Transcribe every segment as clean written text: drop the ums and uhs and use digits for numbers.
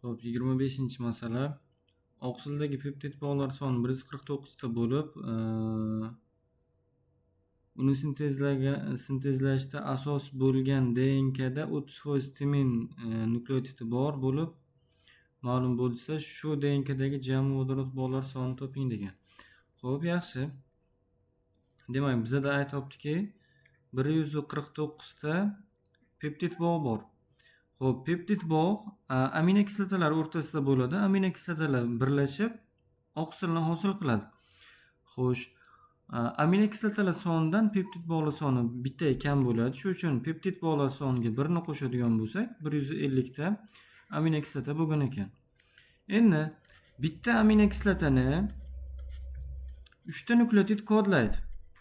Xo'p, 25-masala. Oqsildagi peptid bog'lar soni 149 ta bo'lib, uni sintezlashda asos bo'lgan DNKda 30% timin nukleotidi bor bo'lib, ma'lum bo'lsa, shu DNKdagi jami vodorod bog'lar sonini toping degan. Xo'p, yaxshi. Demak, bizda aytibdiki, 149 ta peptid bog' bor. Xo'p, peptid bog' aminokislotalar o'rtasida bo'ladi. Aminokislotalar birlashib oqsilni hosil qiladi. Xo'sh, aminokislotalar sonidan peptid bog'lar soni bitta kam bo'ladi. Shuning uchun peptid bog'lar soniga 1 ni qo'shadigan bo'lsak, 150 ta aminokislota bo'lgan ekan. Endi bitta aminokislotani 3 ta nukleotid kodlaydi.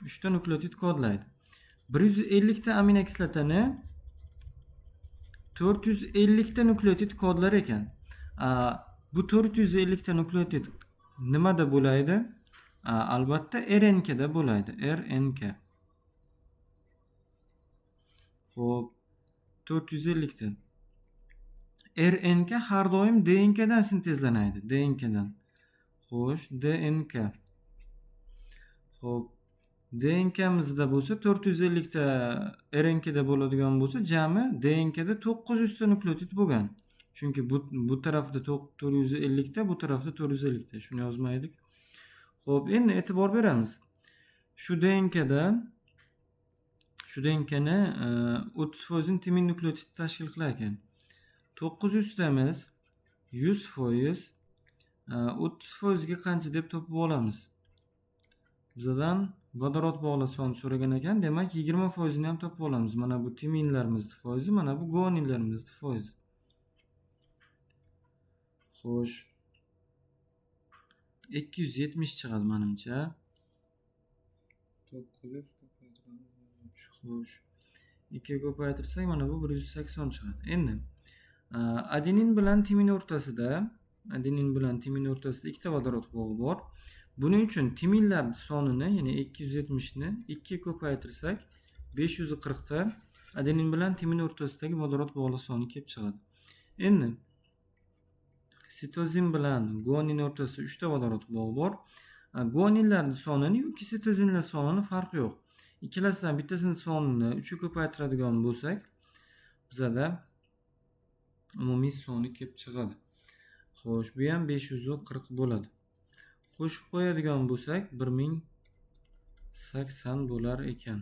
3 ta nukleotid kodlaydi. 150 ta aminokislotani 450 ta nukleotid kodlar ekan. Bu 450 ta nukleotid nimada bo'laydi? Albatta RNK da bo'laydi. RNK. Xo'p, 450 ta. RNK har doim DNK dan sintezlanadi. DNK dan. Xo'sh, DNK. Xo'p, DNK mizda bo'lsa 450 ta RNK da bo'ladigan bo'lsa, jami DNK da 900 ta nukleotid bo'lgan. Chunki bu tarafda 450 ta, bu tarafda 450 ta. Shuni yozmaydik. Xo'p, endi e'tibor beramiz. Shu DNKni 30% timin nukleotid tashkil qilar ekan. 900 tamiz 100%, 30% ga qancha deb topib olamiz. Bizdan vodorod bog'lar soni so'ragan ekan. Demak, 20% ni ham topib olamiz. Mana bu timinlarimizni foizi, mana bu guaninlarimizni foizi. Xo'sh, 270 chiqadi menimcha. 900 xo'sh. 2 ga ko'paytirsak mana bu 180 chiqadi. Endi adenin bilan timin o'rtasida ikkita vodorod bog'i bor. Buning uchun timinlar sonini, ya'ni 270 ni 2 ga ko'paytirsak 540 ta adenin bilan timin o'rtasidagi vodorod bog'lar soni kelib chiqadi. Endi sitozin bilan guanin o'rtasida 3 ta vodorod bog'i bor. Guaninlarning sonini yoki sitozinlar sonini farqi yo'q. Ikkalasidan bittasini sonini 3 ga ko'paytiradigan bo'lsak, bizda umumiy soni kelib chiqadi. Xo'sh, bu ham 540 bo'ladi. Qo'shib qo'yadigan bo'lsak 1080 bo'lar ekan.